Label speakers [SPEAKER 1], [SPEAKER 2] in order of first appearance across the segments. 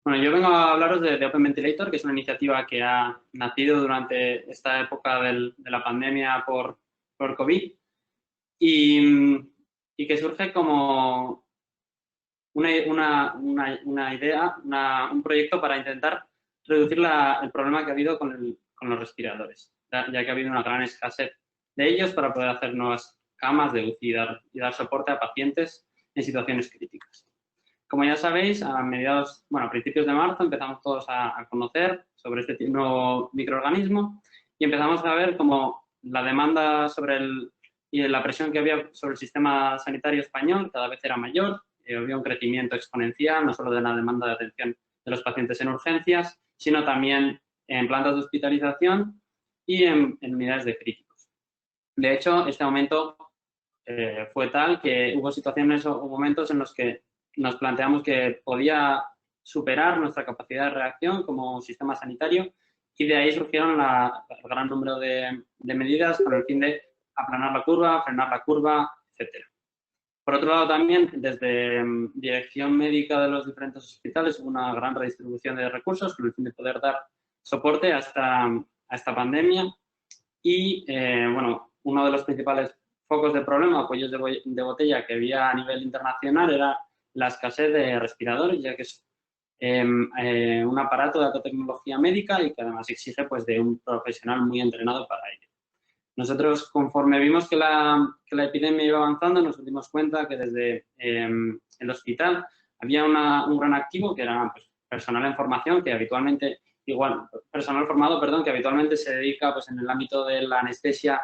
[SPEAKER 1] Bueno, yo vengo a hablaros de Open Ventilator, que es una iniciativa que ha nacido durante esta época de la pandemia por COVID y que surge como una idea, un proyecto para intentar reducir el problema que ha habido con los respiradores, ya que ha habido una gran escasez de ellos para poder hacer nuevas camas de UCI y dar soporte a pacientes en situaciones críticas. Como ya sabéis, a principios de marzo empezamos todos a conocer sobre este nuevo microorganismo y empezamos a ver cómo la demanda y la presión que había sobre el sistema sanitario español cada vez era mayor. Había un crecimiento exponencial, no solo de la demanda de atención de los pacientes en urgencias, sino también en plantas de hospitalización y en unidades de críticos. De hecho, este aumento fue tal que hubo situaciones o momentos en los que nos planteamos que podía superar nuestra capacidad de reacción como sistema sanitario y de ahí surgieron el gran número de medidas con el fin de aplanar la curva, frenar la curva, etcétera. Por otro lado, también, desde dirección médica de los diferentes hospitales, hubo una gran redistribución de recursos con el fin de poder dar soporte a esta pandemia. Y, bueno, uno de los principales focos de problema, cuellos de botella que había a nivel internacional era la escasez de respiradores, ya que es un aparato de alta tecnología médica y que además exige pues, de un profesional muy entrenado para ello. Nosotros, conforme vimos que la epidemia iba avanzando, nos dimos cuenta que desde el hospital había un gran activo que era pues, personal en formación, que habitualmente, personal formado, perdón, que habitualmente se dedica pues, en el ámbito de la anestesia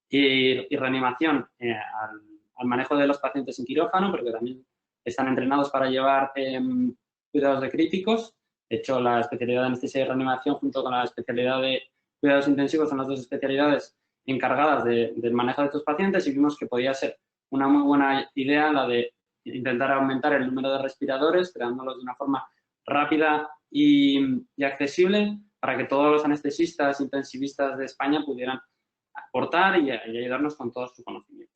[SPEAKER 1] y reanimación al manejo de los pacientes en quirófano, pero que también están entrenados para llevar cuidados de críticos. De hecho, la especialidad de anestesia y reanimación junto con la especialidad de cuidados intensivos son las dos especialidades encargadas del manejo de estos pacientes y vimos que podía ser una muy buena idea la de intentar aumentar el número de respiradores, creándolos de una forma rápida y accesible para que todos los anestesistas intensivistas de España pudieran aportar y ayudarnos con todo su conocimiento.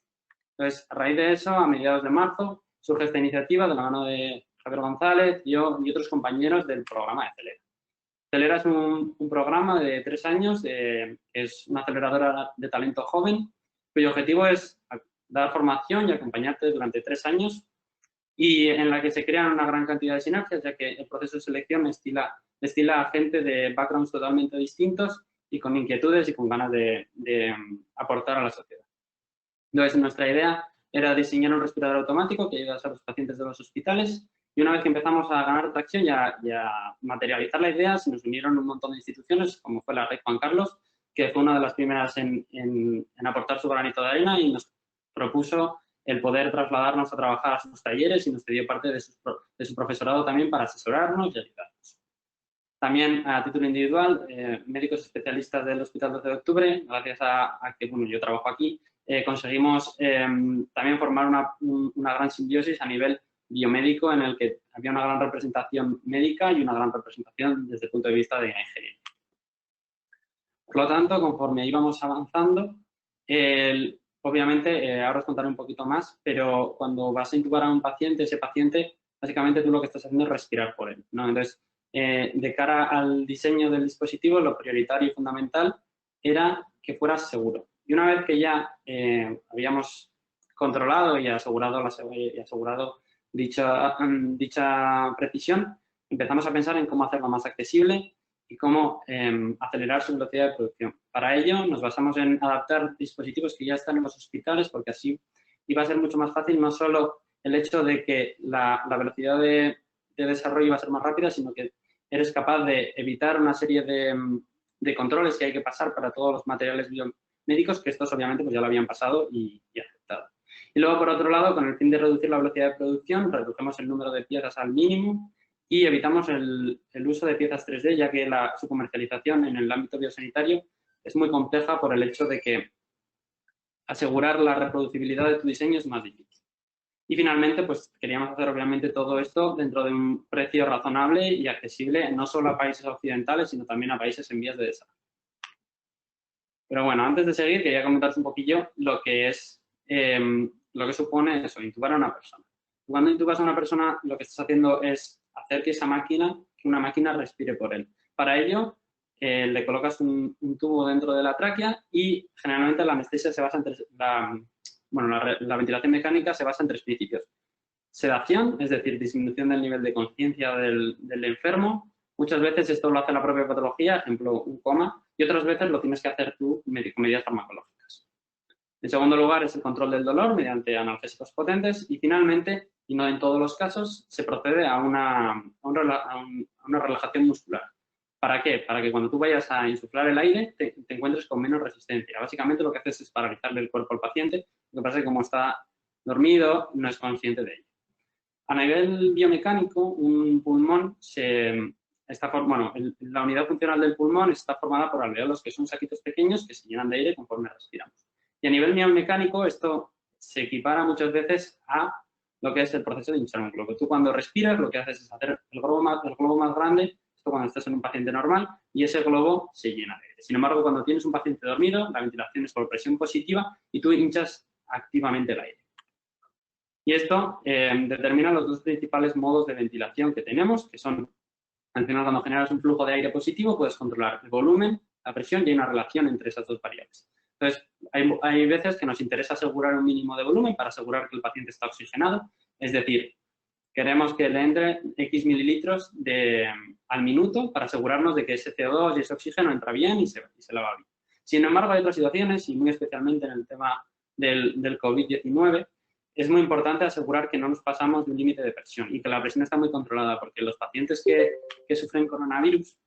[SPEAKER 1] Entonces, a raíz de eso, a mediados de marzo, surge esta iniciativa de la mano de Javier González, yo y otros compañeros del programa de Celera. Celera es un programa de 3 años, es una aceleradora de talento joven, cuyo objetivo es dar formación y acompañarte durante 3 años y en la que se crean una gran cantidad de sinergias, ya que el proceso de selección destila a gente de backgrounds totalmente distintos y con inquietudes y con ganas de aportar a la sociedad. Entonces, nuestra idea era diseñar un respirador automático que ayudase a los pacientes de los hospitales y una vez que empezamos a ganar tracción y a materializar la idea, se nos unieron un montón de instituciones, como fue la Red Juan Carlos, que fue una de las primeras en aportar su granito de arena y nos propuso el poder trasladarnos a trabajar a sus talleres y nos cedió parte de su profesorado también para asesorarnos y ayudarnos. También a título individual, médicos especialistas del Hospital 12 de Octubre, gracias a que bueno, yo trabajo aquí, conseguimos también formar una gran simbiosis a nivel biomédico en el que había una gran representación médica y una gran representación desde el punto de vista de la ingeniería. Por lo tanto, conforme íbamos avanzando, obviamente, ahora os contaré un poquito más, pero cuando vas a intubar a un paciente, ese paciente, básicamente tú lo que estás haciendo es respirar por él, ¿no? Entonces, de cara al diseño del dispositivo, lo prioritario y fundamental era que fuera seguro. Y una vez que ya habíamos controlado y asegurado dicha precisión, empezamos a pensar en cómo hacerlo más accesible y cómo acelerar su velocidad de producción. Para ello, nos basamos en adaptar dispositivos que ya están en los hospitales, porque así iba a ser mucho más fácil no solo el hecho de que la velocidad de desarrollo iba a ser más rápida, sino que eres capaz de evitar una serie de controles que hay que pasar para todos los materiales biomédicos, que estos obviamente pues ya lo habían pasado y aceptado. Y luego, por otro lado, con el fin de reducir la velocidad de producción, redujimos el número de piezas al mínimo y evitamos el uso de piezas 3D, ya que su comercialización en el ámbito biosanitario es muy compleja por el hecho de que asegurar la reproducibilidad de tu diseño es más difícil. Y finalmente, pues queríamos hacer obviamente todo esto dentro de un precio razonable y accesible no solo a países occidentales, sino también a países en vías de desarrollo. Pero bueno, antes de seguir, quería comentaros un poquillo lo que supone eso, intubar a una persona. Cuando intubas a una persona, lo que estás haciendo es hacer que esa máquina,
[SPEAKER 2] que una máquina respire por él. Para ello, le colocas un tubo dentro de la tráquea y generalmente la anestesia se basa en la ventilación mecánica se basa en 3 principios. Sedación, es decir, disminución del nivel de conciencia del enfermo. Muchas veces esto lo hace la propia patología, ejemplo, un coma, y otras veces lo tienes que hacer tú con medidas farmacológicas. En segundo lugar, es el control del dolor mediante analgésicos potentes y finalmente, y no en todos los casos, se procede a una relajación muscular. ¿Para qué? Para que cuando tú vayas a insuflar el aire te encuentres con menos resistencia. Básicamente lo que haces es paralizarle el cuerpo al paciente, lo que pasa es que como está dormido no es consciente de ello. A nivel biomecánico, un pulmón la unidad funcional del pulmón está formada por alveolos, que son saquitos pequeños que se llenan de aire conforme respiramos. Y a nivel biomecánico, esto se equipara muchas veces a lo que es el proceso de hinchar un globo. Tú cuando respiras, lo que haces es hacer el globo más grande, esto cuando estás en un paciente normal, y ese globo se llena de aire. Sin embargo, cuando tienes un paciente dormido, la ventilación es por presión positiva y tú hinchas activamente el aire. Y esto determina los 2 principales modos de ventilación que tenemos, que son, al final, cuando generas un flujo de aire positivo, puedes controlar el volumen, la presión y hay una relación entre esas 2 variables. Entonces, hay veces que nos interesa asegurar un mínimo de volumen para asegurar que el paciente está oxigenado, es decir, queremos que le entre X mililitros al minuto para asegurarnos de que ese CO2 y ese oxígeno entra bien y se lava bien. Sin embargo, hay otras situaciones, y muy especialmente en el tema del COVID-19, es muy importante asegurar que no nos pasamos de un límite de presión y que la presión está muy controlada, porque los pacientes que sufren coronavirus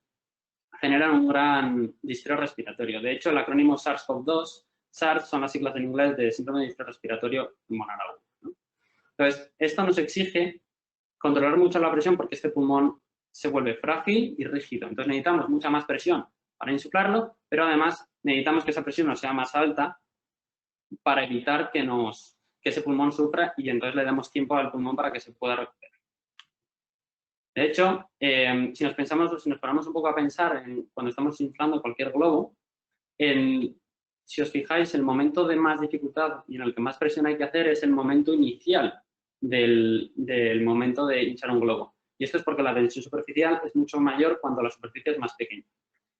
[SPEAKER 2] generan un gran distrés respiratorio. De hecho, el acrónimo SARS-CoV-2, SARS son las siglas en inglés de síndrome de distrés respiratorio pulmonar agudo, ¿no? Entonces, esto nos exige controlar mucho la presión porque este pulmón se vuelve frágil y rígido. Entonces, necesitamos mucha más presión para insuflarlo, pero además necesitamos que esa presión no sea más alta para evitar que ese pulmón sufra y entonces le damos tiempo al pulmón para que se pueda recuperar. De hecho, si nos ponemos un poco a pensar cuando estamos inflando cualquier globo, si os fijáis, el momento de más dificultad y en el que más presión hay que hacer es el momento inicial del momento de hinchar un globo. Y esto es porque la tensión superficial es mucho mayor cuando la superficie es más pequeña.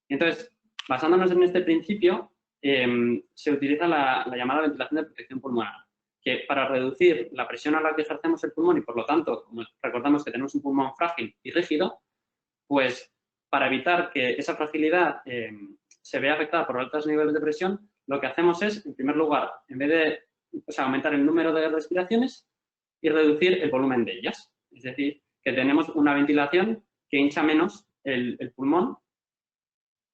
[SPEAKER 2] Entonces, basándonos en este principio, se utiliza la llamada ventilación de protección pulmonar, que para reducir la presión a la que ejercemos el pulmón y por lo tanto, como recordamos que tenemos un pulmón frágil y rígido, pues para evitar que esa fragilidad se vea afectada por altos niveles de presión, lo que hacemos es, en primer lugar, en vez de aumentar el número de respiraciones y reducir el volumen de ellas. Es decir, que tenemos una ventilación que hincha menos el pulmón,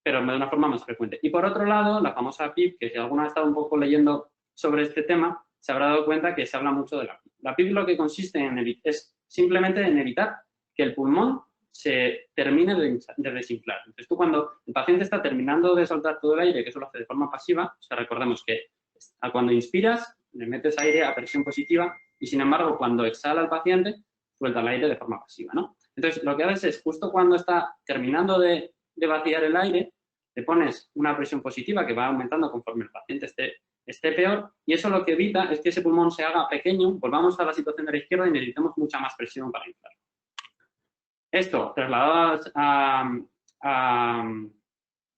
[SPEAKER 2] pero de una forma más frecuente. Y por otro lado, la famosa PIP, que si alguno ha estado un poco leyendo sobre este tema, se habrá dado cuenta que se habla mucho de la PIP. La PIP lo que consiste es simplemente en evitar que el pulmón se termine de desinflar. Entonces, tú cuando el paciente está terminando de soltar todo el aire, que eso lo hace de forma pasiva, o sea, recordemos que cuando inspiras, le metes aire a presión positiva y, sin embargo, cuando exhala el paciente, suelta el aire de forma pasiva, ¿no? Entonces, lo que haces es, justo cuando está terminando de vaciar el aire, le pones una presión positiva que va aumentando conforme el paciente esté peor, y eso lo que evita es que ese pulmón se haga pequeño, volvamos a la situación de la izquierda y necesitemos mucha más presión para inflar. Esto, trasladado a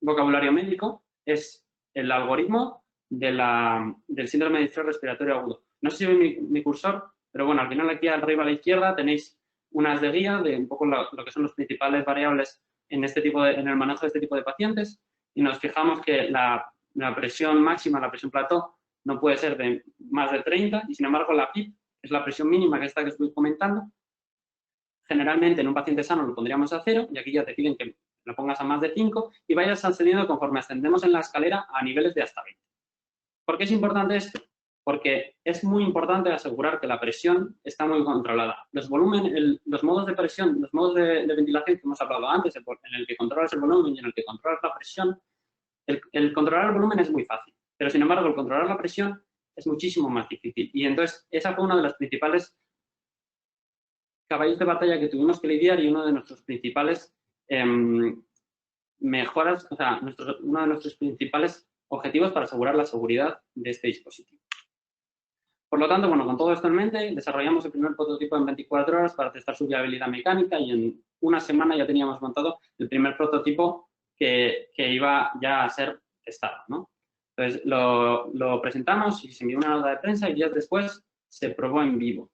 [SPEAKER 2] vocabulario médico, es el algoritmo del síndrome de distrés respiratorio agudo. No sé si veis mi cursor, pero bueno, al final aquí arriba a la izquierda tenéis unas de guía de un poco lo que son las principales variables en el manejo de este tipo de pacientes, y nos fijamos que la presión máxima, la presión plató, no puede ser de más de 30, y sin embargo la PIP es la presión mínima, que es esta que estoy comentando. Generalmente en un paciente sano lo pondríamos a 0, y aquí ya te piden que lo pongas a más de 5 y vayas ascendiendo conforme ascendemos en la escalera a niveles de hasta 20. ¿Por qué es importante esto? Porque es muy importante asegurar que la presión está muy controlada. Los modos de presión, los modos de ventilación que hemos hablado antes, en el que controlas el volumen y en el que controlas la presión, el controlar el volumen es muy fácil, pero sin embargo el controlar la presión es muchísimo más difícil. Y entonces esa fue una de las principales caballos de batalla que tuvimos que lidiar y uno de nuestros principales mejoras, o sea, uno de nuestros principales objetivos para asegurar la seguridad de este dispositivo.
[SPEAKER 1] Por lo tanto, bueno, con todo esto en mente, desarrollamos el primer prototipo en 24 horas para testar su viabilidad mecánica y en una semana ya teníamos montado el primer prototipo que iba ya a ser testado, ¿no? Entonces, lo presentamos y se envió una nota de prensa y días después se probó en vivo.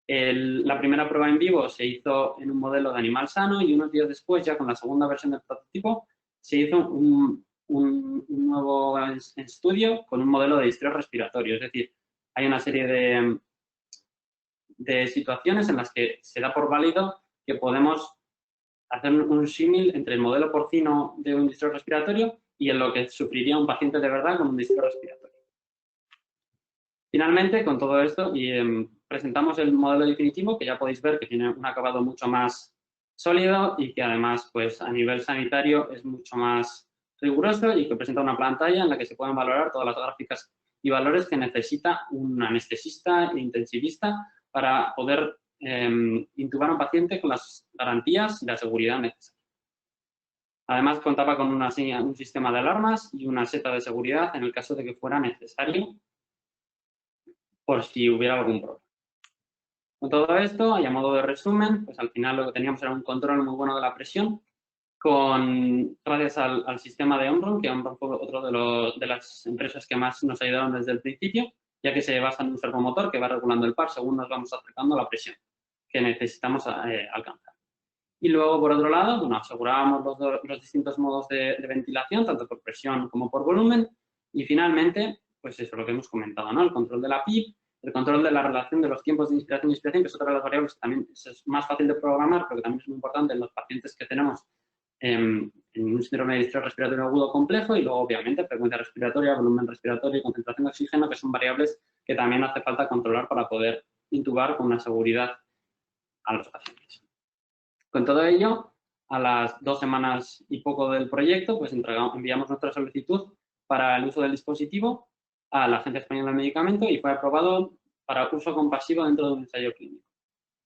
[SPEAKER 1] La primera prueba en vivo se hizo en un modelo de animal sano y unos días después, ya con la segunda versión del prototipo, se hizo un nuevo estudio con un modelo de distrés respiratorio. Es decir, hay una serie de situaciones en las que se da por válido que podemos hacer un símil entre el modelo porcino de un distrés respiratorio y en lo que sufriría un paciente de verdad con un distrés respiratorio. Finalmente, con todo esto, presentamos el modelo definitivo, que ya podéis ver que tiene un acabado mucho más sólido y que además, pues a nivel sanitario es mucho más riguroso y que presenta una pantalla en la que se pueden valorar todas las gráficas y valores que necesita un anestesista e intensivista para poder intubar a un paciente con las garantías y la seguridad necesarias. Además, contaba con un sistema de alarmas y una seta de seguridad en el caso de que fuera necesario por si hubiera algún problema. Con todo esto, y a modo de resumen, pues al final lo que teníamos era un control muy bueno de la presión, gracias al sistema de Omron, que Omron fue otro de las empresas que más nos ayudaron desde el principio, ya que se basa en un servomotor que va regulando el par según nos vamos acercando a la presión que necesitamos alcanzar. Y luego, por otro lado, bueno, asegurábamos los distintos modos de ventilación, tanto por presión como por volumen. Y finalmente, pues eso, lo que hemos comentado, ¿no? El control de la PIP, el control de la relación de los tiempos de inspiración y expiración, que es otra de las variables que también es más fácil de programar, pero que también es muy importante en los pacientes que tenemos en un síndrome de distrés respiratorio agudo complejo. Y luego, obviamente, frecuencia respiratoria, volumen respiratorio y concentración de oxígeno, que son variables que también hace falta controlar para poder intubar con una seguridad a los pacientes. Con todo ello, a las 2 semanas y poco del proyecto, pues enviamos nuestra solicitud para el uso del dispositivo a la Agencia Española del Medicamento y fue aprobado para uso compasivo dentro de un ensayo clínico.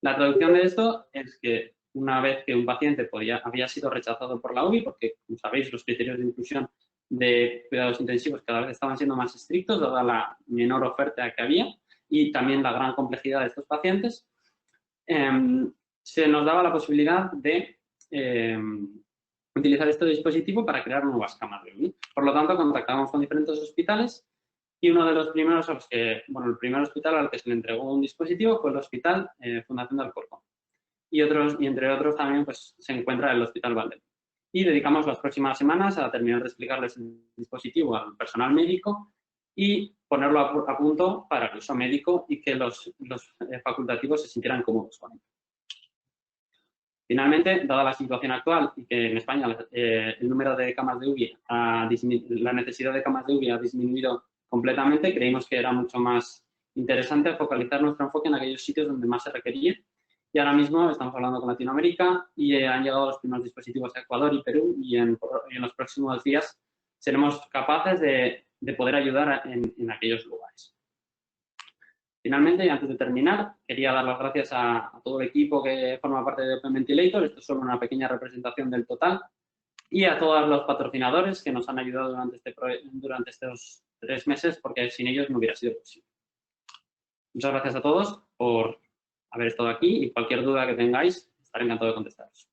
[SPEAKER 1] La traducción de esto es que una vez que un paciente había sido rechazado por la UBI, porque, como sabéis, los criterios de inclusión de cuidados intensivos cada vez estaban siendo más estrictos, dada la menor oferta que había y también la gran complejidad de estos pacientes, se nos daba la posibilidad de utilizar este dispositivo para crear nuevas camas de UBI. Por lo tanto, contactamos con diferentes hospitales y uno de los primeros el primer hospital al que se le entregó un dispositivo fue el Hospital Fundación de Alcorcón. Y entre otros también pues, se encuentra el Hospital Valdez. Y dedicamos las próximas semanas a terminar de explicarles el dispositivo al personal médico y ponerlo a punto para el uso médico y que los facultativos se sintieran cómodos con él. Finalmente, dada la situación actual y que en España el número de camas de UBI la necesidad de camas de UBI ha disminuido completamente, creímos que era mucho más interesante focalizar nuestro enfoque en aquellos sitios donde más se requería. Y ahora mismo estamos hablando con Latinoamérica y han llegado los primeros dispositivos a Ecuador y Perú y en los próximos días seremos capaces de poder ayudar en aquellos lugares. Finalmente, y antes de terminar, quería dar las gracias a todo el equipo que forma parte de Open Ventilator. Esto es solo una pequeña representación del total. Y a todos los patrocinadores que nos han ayudado durante estos 3 meses, porque sin ellos no hubiera sido posible. Muchas gracias a todos por haber estado aquí y cualquier duda que tengáis, estaré encantado de contestaros.